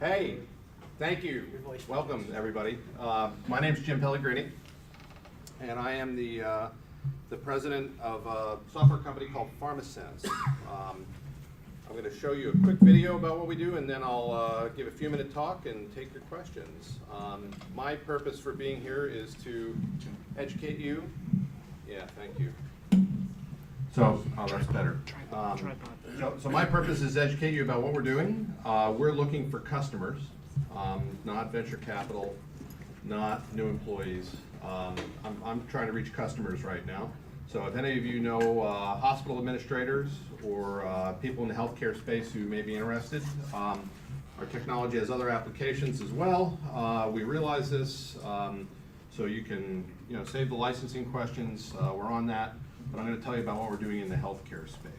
Hey, thank you. Welcome, everybody. My name is Jim Pellegrini, and I am the president of a software company called PharmaSense. I'm going to show you a quick video about what we do, and then I'll give a few-minute talk and take your questions. My purpose for being here is to educate you. Yeah, thank you. So, oh, that's better. So my purpose is to educate you about what we're doing. We're looking for customers, not venture capital, not new employees. I'm trying to reach customers right now. So if any of you know hospital administrators or people in the healthcare space who may be interested, our technology has other applications as well. We realize this, so you can save the licensing questions. We're on that, but I'm going to tell you about what we're doing in the healthcare space.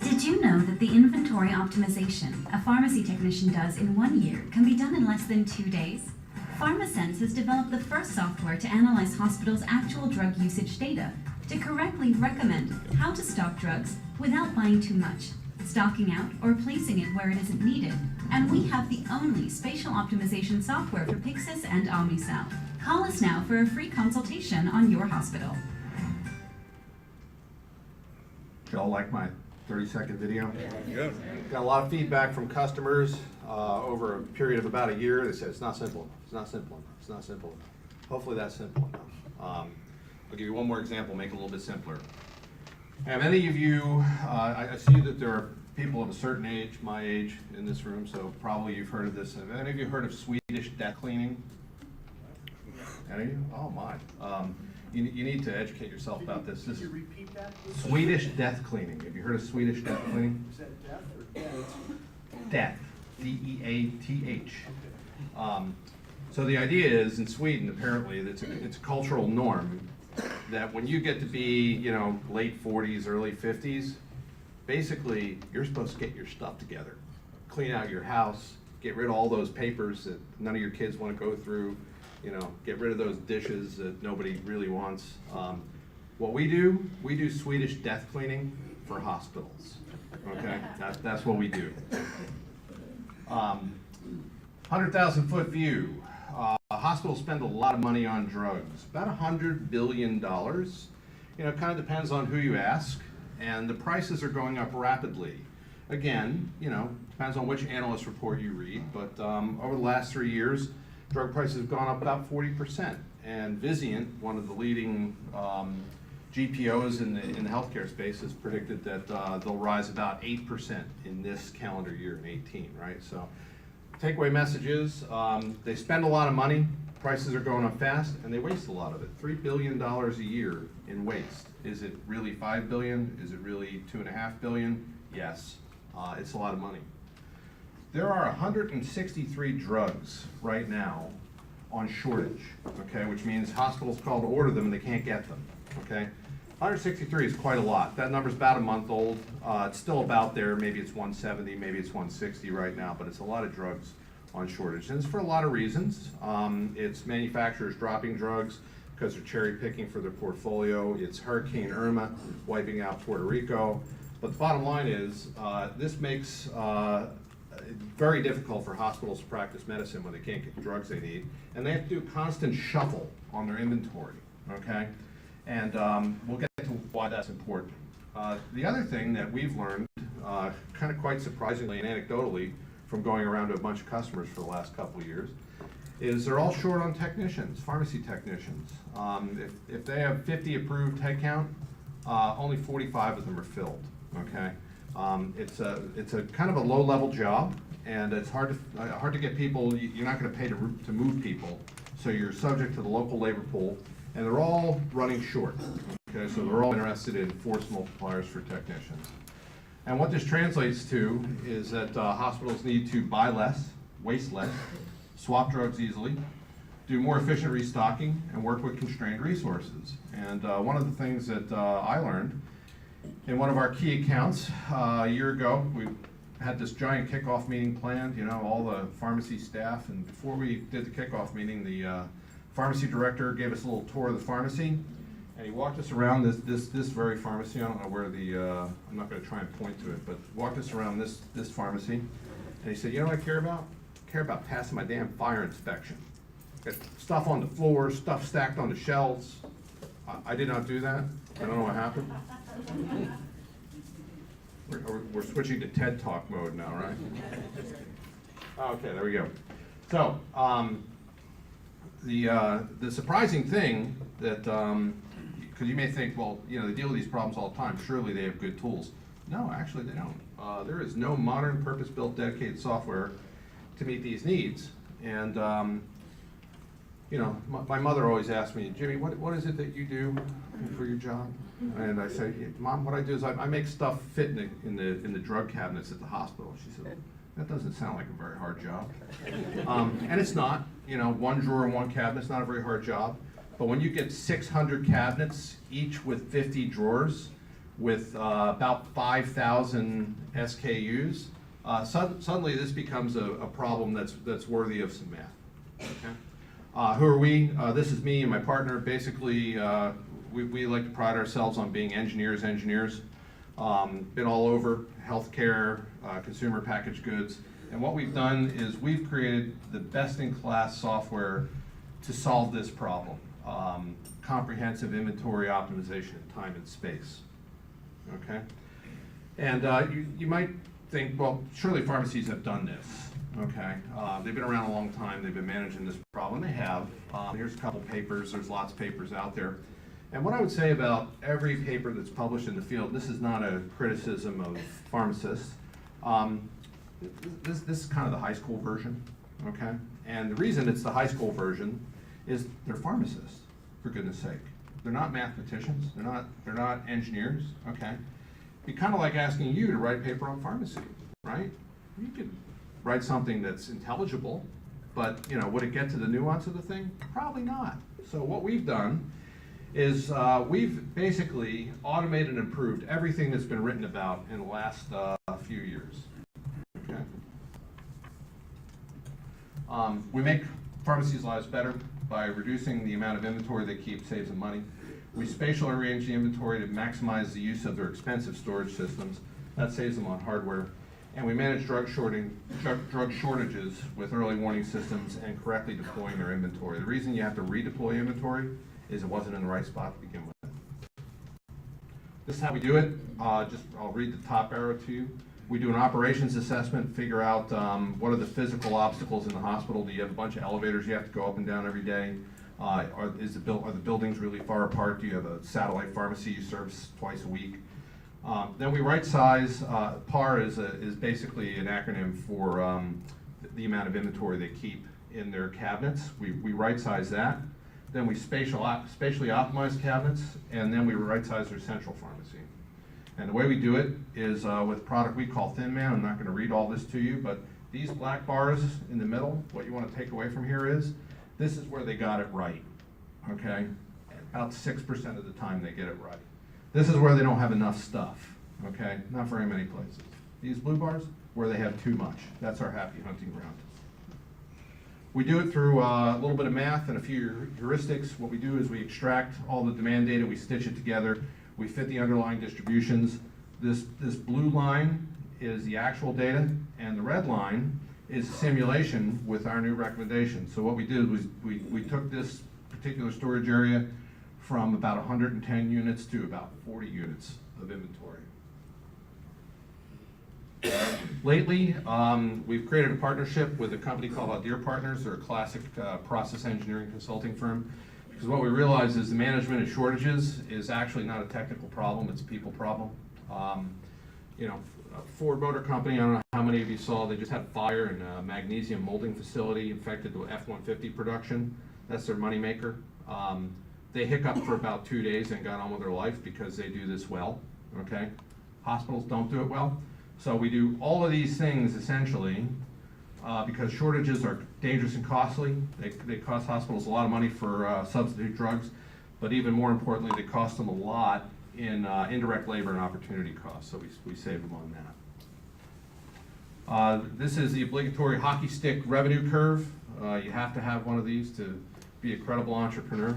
Did you know that the inventory optimization a pharmacy technician does in 1 year can be done in less than 2 days? PharmaSense has developed the first software to analyze hospitals' actual drug usage data to correctly recommend how to stock drugs without buying too much, stocking out, or placing it where it isn't needed. And we have the only spatial optimization software for Pyxis and Omnicell. Call us now for a free consultation on your hospital. Y'all like my 30-second video? Yeah. Got a lot of feedback from customers over a period of about a year. They said it's not simple enough. It's not simple enough. It's not simple enough. Hopefully that's simple enough. I'll give you one more example, make it a little bit simpler. Have any of you, I see that there are people of a certain age, my age, in this room, so probably you've heard of this. Have any of you heard of Swedish death cleaning? Any of you? Oh my. You need to educate yourself about this. Could you repeat that? Swedish death cleaning. Have you heard of Swedish death cleaning? Is that death or death? Death. D-E-A-T-H. So the idea is, in Sweden, apparently, it's a cultural norm that when you get to be, late 40s, early 50s, basically, you're supposed to get your stuff together. Clean out your house, get rid of all those papers that none of your kids want to go through, get rid of those dishes that nobody really wants. What we do Swedish death cleaning for hospitals. Okay, that's what we do. 100,000-foot view. Hospitals spend a lot of money on drugs, about $100 billion. It kind of depends on who you ask, and the prices are going up rapidly. Again, depends on which analyst report you read, but over the last 3 years, drug prices have gone up about 40%. And Vizient, one of the leading GPOs in the healthcare space, has predicted that they'll rise about 8% in this calendar year in 18, right? So takeaway message is they spend a lot of money, prices are going up fast, and they waste a lot of it. $3 billion a year in waste. Is it really $5 billion? Is it really $2.5 billion? Yes, it's a lot of money. There are 163 drugs right now on shortage, okay, which means hospitals call to order them and they can't get them, okay? 163 is quite a lot. That number's about a month old. It's still about there. Maybe it's 170, maybe it's 160 right now, but it's a lot of drugs on shortage. And it's for a lot of reasons. It's manufacturers dropping drugs because they're cherry picking for their portfolio. It's Hurricane Irma wiping out Puerto Rico. But the bottom line is this makes very difficult for hospitals to practice medicine when they can't get the drugs they need. And they have to do a constant shuffle on their inventory, okay? And we'll get to why that's important. The other thing that we've learned, kind of quite surprisingly and anecdotally, from going around to a bunch of customers for the last couple of years, is they're all short on technicians, pharmacy technicians. If they have 50 approved headcount, only 45 of them are filled, okay? It's a kind of a low-level job, and it's hard to get people. You're not going to pay to move people, so you're subject to the local labor pool, and they're all running short. Okay, so they're all interested in force multipliers for technicians. And what this translates to is that hospitals need to buy less, waste less, swap drugs easily, do more efficient restocking, and work with constrained resources. And one of the things that I learned in one of our key accounts a year ago, we had this giant kickoff meeting planned, all the pharmacy staff, and before we did the kickoff meeting, the pharmacy director gave us a little tour of the pharmacy, And he walked us around this very pharmacy. I don't know where the, I'm not going to try and point to it, but walked us around this pharmacy. And he said, you know what I care about? I care about passing my damn fire inspection. Got stuff on the floor, stuff stacked on the shelves. I did not do that. I don't know what happened. We're switching to TED Talk mode now, right? Okay, there we go. So, the surprising thing that, because you may think, well, you know, they deal with these problems all the time, surely they have good tools. No, actually they don't. There is no modern purpose-built dedicated software to meet these needs. And, you know, my mother always asked me, Jimmy, what is it that you do for your job? And I say, Mom, what I do is I make stuff fit in the drug cabinets at the hospital. She said, that doesn't sound like a very hard job. And it's not. You know, one drawer and one cabinet's not a very hard job. But when you get 600 cabinets, each with 50 drawers, with about 5,000 SKUs, suddenly this becomes a problem that's worthy of some math. Okay? Who are we? This is me and my partner. Basically, we like to pride ourselves on being engineers. Been all over healthcare, consumer packaged goods. And what we've done is we've created the best-in-class software to solve this problem. Comprehensive inventory optimization in time and space. Okay? And you might think, well, surely pharmacies have done this. Okay? They've been around a long time. They've been managing this problem. They have. Here's a couple papers. There's lots of papers out there. And what I would say about every paper that's published in the field, this is not a criticism of pharmacists. This is kind of the high school version, okay? And the reason it's the high school version is they're pharmacists, for goodness sake. They're not mathematicians, they're not engineers, okay? It'd be kind of like asking you to write a paper on pharmacy, right? You could write something that's intelligible, but you know, would it get to the nuance of the thing? Probably not. So what we've done is we've basically automated and improved everything that's been written about in the last few years. Okay. We make pharmacies' lives better by reducing the amount of inventory they keep, saves them money. We spatial arrange the inventory to maximize the use of their expensive storage systems. That saves them on hardware. And we manage drug shortages with early warning systems and correctly deploying their inventory. The reason you have to redeploy inventory is it wasn't in the right spot to begin with. This is how we do it. I'll read the top arrow to you. We do an operations assessment, figure out what are the physical obstacles in the hospital. Do you have a bunch of elevators you have to go up and down every day? Are the buildings really far apart? Do you have a satellite pharmacy you service twice a week? Then we right size. PAR is basically an acronym for the amount of inventory they keep in their cabinets. We right size that. Then we spatially optimize cabinets, and then we right size their central pharmacy. And the way we do it is with a product we call Thin Man. I'm not going to read all this to you, but these black bars in the middle, what you want to take away from here is, this is where they got it right, okay? About 6% of the time they get it right. This is where they don't have enough stuff, okay? Not very many places. These blue bars, where they have too much. That's our happy hunting ground. We do it through a little bit of math and a few heuristics. What we do is we extract all the demand data, we stitch it together, we fit the underlying distributions. This blue line is the actual data, and the red line is simulation with our new recommendation. So what we did was we took this particular storage area from about 110 units to about 40 units of inventory. Lately, we've created a partnership with a company called Deer Partners. They're a classic process engineering consulting firm. Because what we realize is the management of shortages is actually not a technical problem, it's a people problem. You know, Ford Motor Company, I don't know how many of you saw, they just had a fire in a magnesium molding facility infected with F-150 production. That's their moneymaker. They hiccuped for about 2 days and got on with their life because they do this well, okay? Hospitals don't do it well. So we do all of these things essentially because shortages are dangerous and costly. They cost hospitals a lot of money for substitute drugs, but even more importantly, they cost them a lot in indirect labor and opportunity costs, so we save them on that. This is the obligatory hockey stick revenue curve. You have to have one of these to be a credible entrepreneur.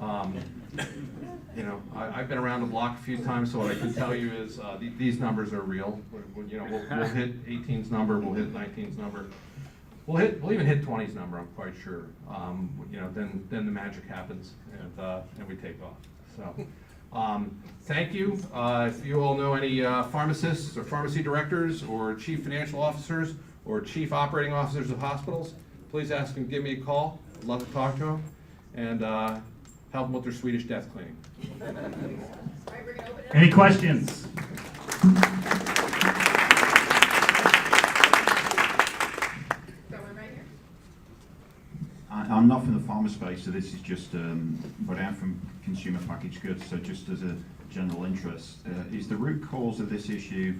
You know, I've been around the block a few times, so what I can tell you is these numbers are real. You know, we'll hit 18's number, we'll hit 19's number. We'll even hit 20's number, I'm quite sure. You know, then the magic happens and we take off. So, thank you. If you all know any pharmacists or pharmacy directors or chief financial officers or chief operating officers of hospitals, please ask them, give me a call. I'd love to talk to them and help them with their Swedish death cleaning. Any questions? I'm not from the pharma space, so this is just, but I am from consumer packaged goods, so just as a general interest, is the root cause of this issue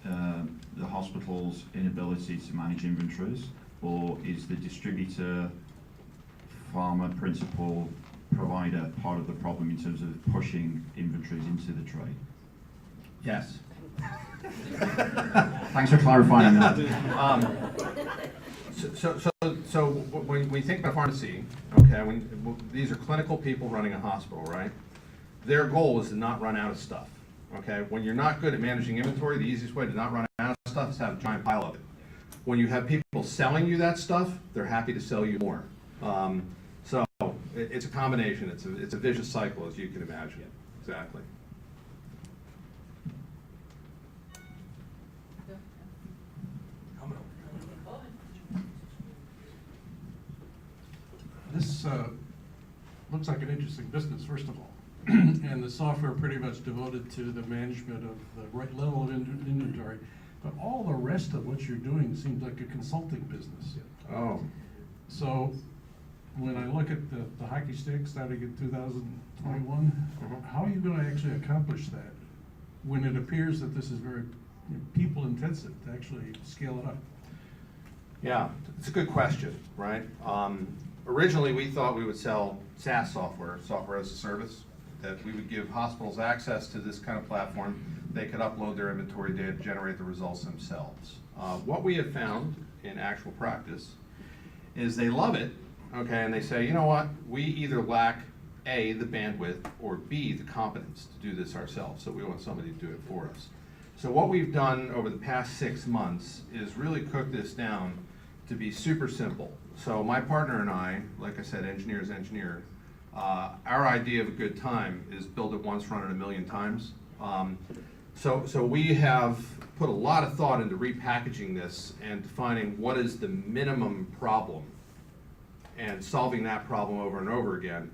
the hospital's inability to manage inventories, or is the distributor, pharma, principal, provider part of the problem in terms of pushing inventories into the trade? Yes. Thanks for clarifying that. So when we think about pharmacy, okay, these are clinical people running a hospital, right? Their goal is to not run out of stuff, okay? When you're not good at managing inventory, the easiest way to not run out of stuff is to have a giant pile of it. When you have people selling you that stuff, they're happy to sell you more. So it's a combination. It's a vicious cycle, as you can imagine. Exactly. This looks like an interesting business, first of all. And the software pretty much devoted to the management of the right level of inventory. But all the rest of what you're doing seems like a consulting business. Oh. So when I look at the hockey stick starting in 2021, how are you going to actually accomplish that when it appears that this is very people intensive to actually scale it up? Yeah, it's a good question, right? Originally, we thought we would sell SaaS software as a service, that we would give hospitals access to this kind of platform. They could upload their inventory data, generate the results themselves. What we have found in actual practice is they love it, okay, and they say, you know what, we either lack A, the bandwidth, or B, the competence to do this ourselves, so we want somebody to do it for us. So what we've done over the past 6 months is really cook this down to be super simple. So my partner and I, like I said, engineers engineer, our idea of a good time is build it once, run it a million times. So we have put a lot of thought into repackaging this and defining what is the minimum problem and solving that problem over and over again.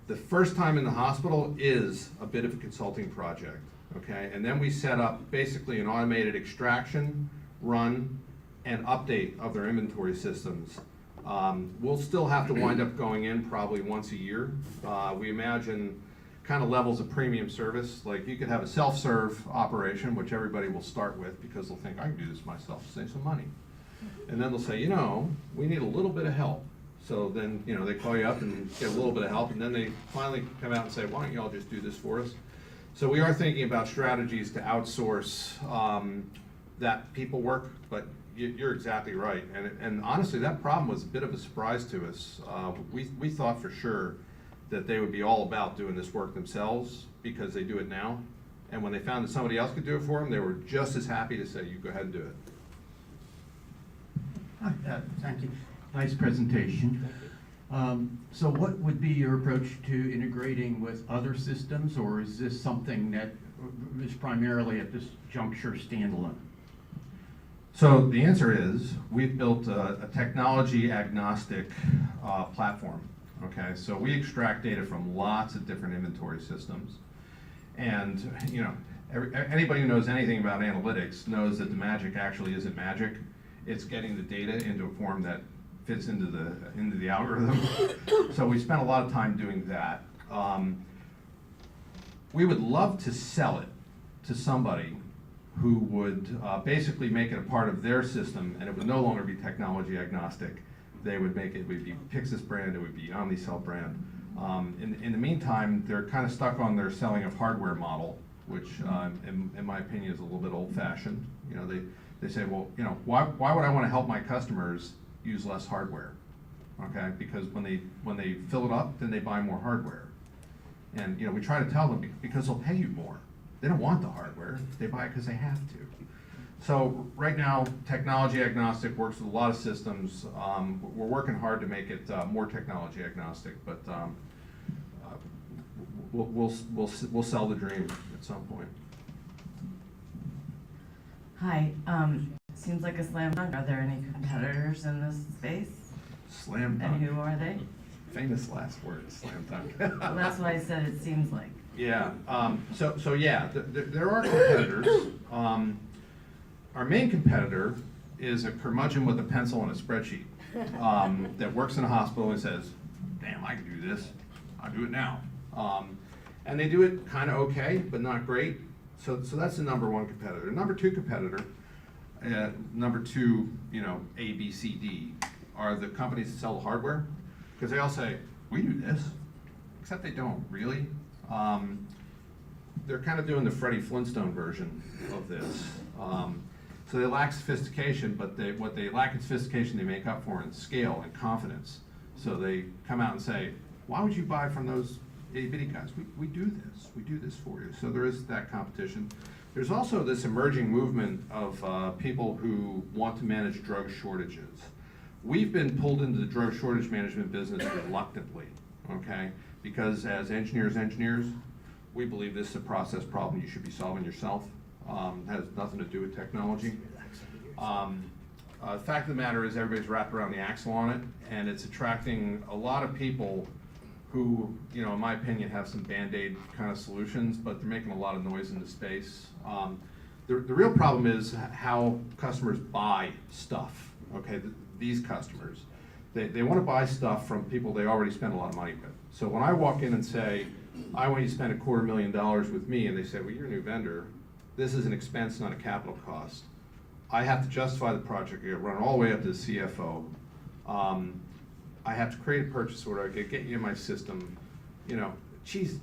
The first time in the hospital is a bit of a consulting project, okay? And then we set up basically an automated extraction, run, and update of their inventory systems. We'll still have to wind up going in probably once a year. We imagine kind of levels of premium service, like you could have a self-serve operation, which everybody will start with because they'll think, I can do this myself, save some money. And then they'll say, you know, we need a little bit of help. So then, you know, they call you up and get a little bit of help, and then they finally come out and say, why don't you all just do this for us? So we are thinking about strategies to outsource that people work, but you're exactly right. And honestly, that problem was a bit of a surprise to us. We thought for sure that they would be all about doing this work themselves because they do it now. And when they found that somebody else could do it for them, they were just as happy to say, you go ahead and do it. Hi, thank you. Nice presentation. So what would be your approach to integrating with other systems, or is this something that is primarily at this juncture standalone? So the answer is, we've built a technology agnostic platform, okay? So we extract data from lots of different inventory systems. And, you know, anybody who knows anything about analytics knows that the magic actually isn't magic. It's getting the data into a form that fits into the algorithm. So we spent a lot of time doing that. We would love to sell it to somebody who would basically make it a part of their system, and it would no longer be technology agnostic. They would make it would be Pyxis brand, it would be Omnicell brand. In the meantime, they're kind of stuck on their selling of hardware model, which in my opinion is a little bit old-fashioned. You know, they say, well, you know, why would I want to help my customers use less hardware? Okay, because when they fill it up, then they buy more hardware. And, we try to tell them because they'll pay you more. They don't want the hardware, they buy it because they have to. So right now, technology agnostic works with a lot of systems. We're working hard to make it more technology agnostic, but we'll sell the dream at some point. Hi, seems like a slam dunk. Are there any competitors in this space? Slam And dunk. who are they? Famous last words, slam dunk. Well, that's why I said it seems like. Yeah, so yeah, there are competitors. Our main competitor is a curmudgeon with a pencil and a spreadsheet that works in a hospital and says, damn, I can do this, I'll do it now. And they do it kind of okay, but not great. So that's the number one competitor. Number two competitor, number two, A, B, C, D, are the companies that sell the hardware. Because they all say, we do this, except they don't really. They're kind of doing the Freddie Flintstone version of this. So they lack sophistication, but what they lack in sophistication, they make up for in scale and confidence. So they come out and say, why would you buy from those itty bitty guys? We do this for you. So there is that competition. There's also this emerging movement of people who want to manage drug shortages. We've been pulled into the drug shortage management business reluctantly, okay? Because as engineers, we believe this is a process problem you should be solving yourself. Has nothing to do with technology. The fact of the matter is everybody's wrapped around the axle on it, and it's attracting a lot of people who, in my opinion, have some Band-Aid kind of solutions, but they're making a lot of noise in the space. The real problem is how customers buy stuff, okay? These customers, they want to buy stuff from people they already spend a lot of money with. So when I walk in and say, I want you to spend $250,000 with me, and they say, well, you're a new vendor, this is an expense, not a capital cost. I have to justify the project, I run all the way up to the CFO. I have to create a purchase order, I get you in my system. Geez,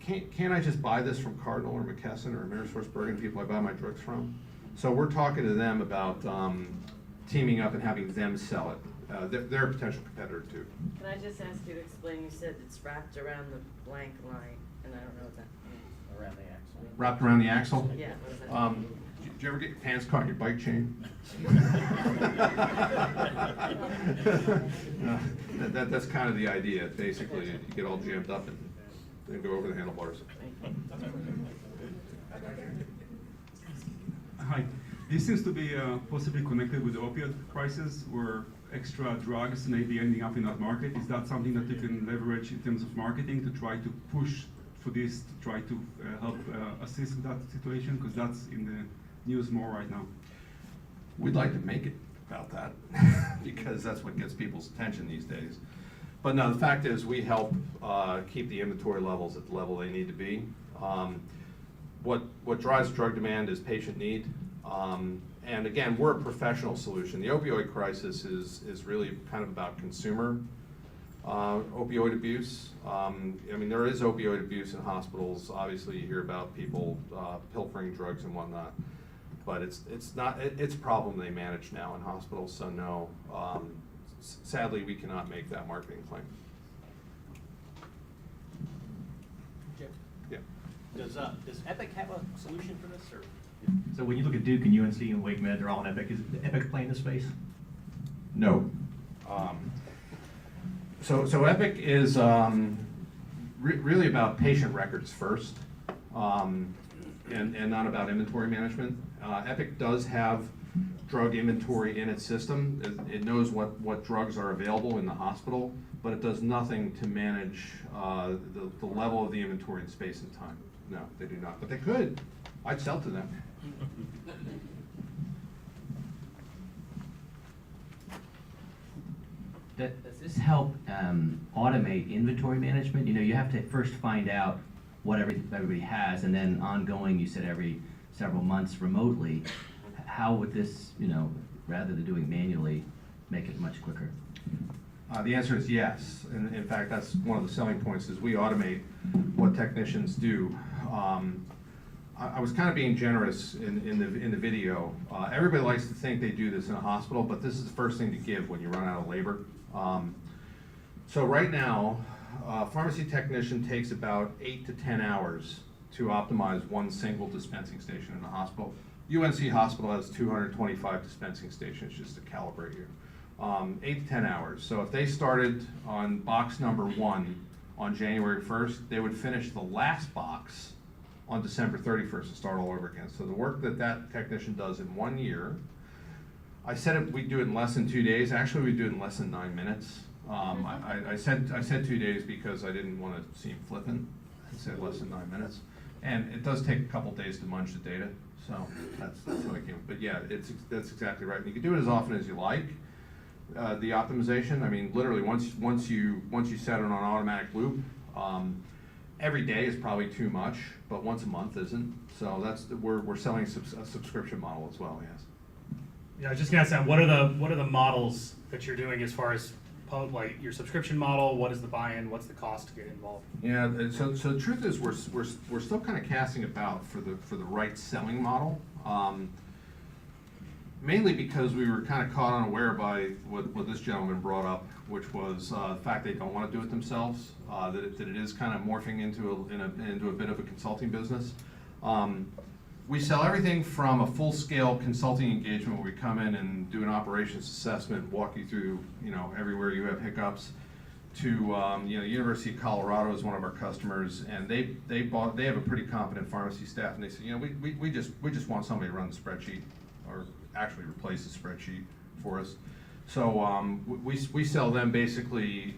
can't I just buy this from Cardinal or McKesson or AmerisourceBergen, people I buy my drugs from? So we're talking to them about teaming up and having them sell it. They're a potential competitor too. Can I just ask you to explain, you said it's wrapped around the blank line, and I don't know what that means. Around the axle. Wrapped around the axle? Yeah, what does that mean? Did you ever get your pants caught in your bike chain? That's kind of the idea. Basically, you get all jammed up and then go over the handlebars. Hi. This seems to be possibly connected with the opioid crisis, where extra drugs may be ending up in that market. Is that something that you can leverage in terms of marketing to try to push for this, to try to help assist with that situation? Because that's in the news more right now. We'd like to make it about that because that's what gets people's attention these days. But no, the fact is we help keep the inventory levels at the level they need to be. What drives drug demand is patient need. And again, we're a professional solution. The opioid crisis is really kind of about consumer opioid abuse. I mean, there is opioid abuse in hospitals. Obviously, you hear about people pilfering drugs and whatnot. But it's a problem they manage now in hospitals. So no, sadly, we cannot make that marketing claim. Jim, Yeah. does Epic have a solution for this, or? So when you look at Duke and UNC and WakeMed, they're all in Epic. Is Epic playing this space? No. So Epic is really about patient records first, and not about inventory management. Epic does have drug inventory in its system. It knows what drugs are available in the hospital, but it does nothing to manage the level of the inventory in space and time. No, they do not, but they could. I'd sell to them. Does this help automate inventory management? You have to first find out what everybody has, and then ongoing, you said every several months remotely. How would this, rather than doing manually, make it much quicker? The answer is yes. And in fact, that's one of the selling points is we automate what technicians do. I was kind of being generous in the video. Everybody likes to think they do this in a hospital, but this is the first thing to give when you run out of labor. So right now, a pharmacy technician takes about 8 to 10 hours to optimize one single dispensing station in a hospital. UNC Hospital has 225 dispensing stations, just to calibrate you. 8 to 10 hours. So if they started on box number 1 on January 1st, they would finish the last box on December 31st and start all over again. So the work that that technician does in 1 year, I said we'd do it in less than 2 days. Actually, we'd do it in less than 9 minutes. I said 2 days because I didn't want to seem flippant. I said less than 9 minutes. And it does take a couple days to munch the data. So that's how I came. But yeah, that's exactly right. And you can do it as often as you like. The optimization, I mean, literally once you set it on automatic loop, every day is probably too much, but once a month isn't. So we're selling a subscription model as well. Yes. Yeah, I was just gonna ask, what are the models that you're doing as far as like your subscription model? What is the buy-in? What's the cost to get involved? Yeah. So the truth is we're still kind of casting about for the right selling model. Mainly because we were kind of caught unaware by what this gentleman brought up, which was the fact they don't want to do it themselves, that it is kind of morphing into a bit of a consulting business. We sell everything from a full-scale consulting engagement where we come in and do an operations assessment, walk you through, everywhere you have hiccups, to University of Colorado is one of our customers, and they have a pretty competent pharmacy staff, and they said, we just want somebody to run the spreadsheet, or actually replace the spreadsheet for us. So we sell them basically,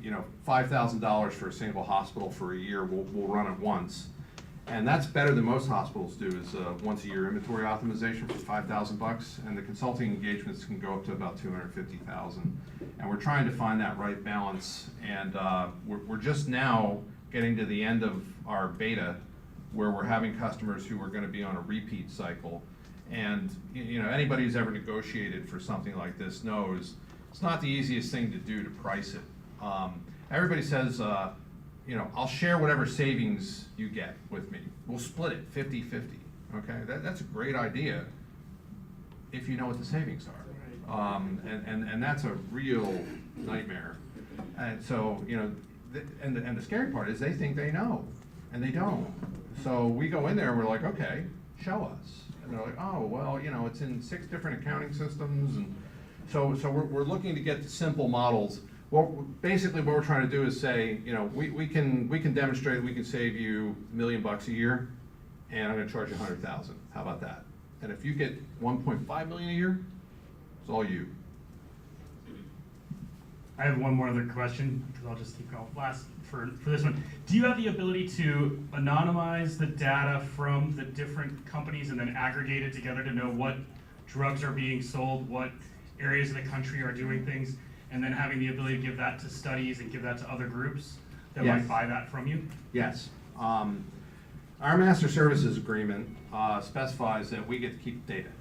$5,000 for a single hospital for a year. We'll run it once, and that's better than most hospitals do. Is once a year inventory optimization for $5,000, and the consulting engagements can go up to about $250,000. And we're trying to find that right balance. And we're just now getting to the end of our beta, where we're having customers who are going to be on a repeat cycle. And anybody who's ever negotiated for something like this knows it's not the easiest thing to do to price it. Everybody says, I'll share whatever savings you get with me. We'll split it 50-50. Okay, that's a great idea if you know what the savings are. And that's a real nightmare. And so and the scary part is they think they know, and they don't. So we go in there and we're like, okay, show us. And they're like, oh, well, it's in 6 different accounting systems. And so we're looking to get to simple models. Well, basically what we're trying to do is say, we can demonstrate we can save you $1 million a year, and I'm going to charge you $100,000. How about that? And if you get $1.5 million a year, it's all you. I have one more other question, because I'll just keep going. Last for this one. Do you have the ability to anonymize the data from the different companies and then aggregate it together to know what drugs are being sold, what areas of the country are doing things, and then having the ability to give that to studies and give that to other groups that Yes. might buy that from you? Yes. Our master services agreement specifies that we get to keep data.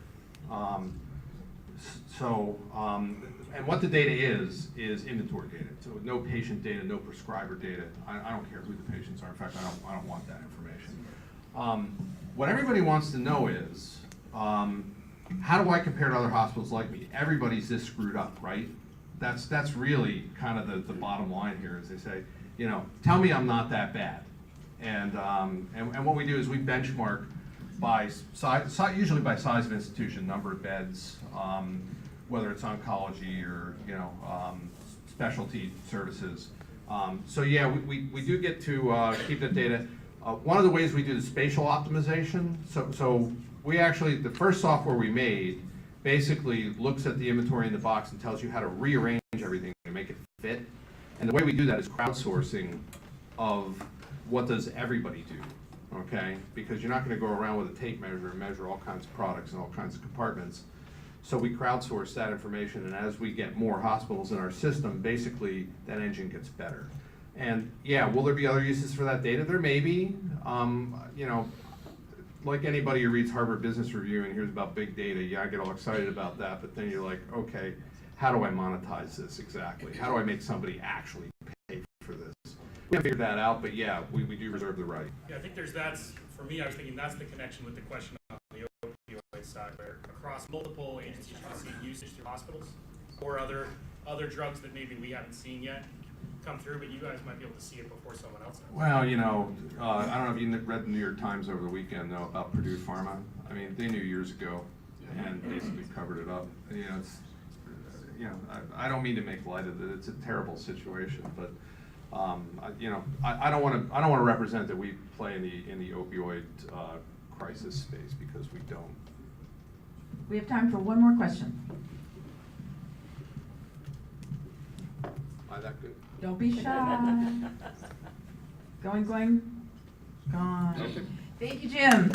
And what the data is inventory data. So no patient data, no prescriber data. I don't care who the patients are. In fact, I don't want that information. What everybody wants to know is, how do I compare to other hospitals like me? Everybody's this screwed up, right? That's really kind of the bottom line here, is they say, tell me I'm not that bad. And what we do is we benchmark by size, usually by size of institution, number of beds, whether it's oncology or specialty services. So yeah, we do get to keep that data. One of the ways we do the spatial optimization, so we actually, the first software we made basically looks at the inventory in the box and tells you how to rearrange everything to make it fit. And the way we do that is crowdsourcing of what does everybody do, okay? Because you're not going to go around with a tape measure and measure all kinds of products and all kinds of compartments. So we crowdsource that information, and as we get more hospitals in our system, basically that engine gets better. And yeah, will there be other uses for that data? There may be. Like anybody who reads Harvard Business Review and hears about big data, yeah, I get all excited about that, but then you're like, okay, how do I monetize this exactly? How do I make somebody actually pay for this? We haven't figured that out, but yeah, we do reserve the right. Yeah, I think for me, I was thinking that's the connection with the question on the opioid side, where across multiple agencies you can see usage through hospitals or other drugs that maybe we haven't seen yet. come through, but you guys might be able to see it before someone else does. Well, you know, I don't know if you read the New York Times over the weekend, though, about Purdue Pharma. I mean, they knew years ago and basically covered it up. You know, it's, you know, I don't mean to make light of it. It's a terrible situation, but you know, I don't want to represent that we play in the opioid crisis space, because we don't. We have time for one more question. Am I that good? Don't be shy. Going, gone. Thank you, Jim.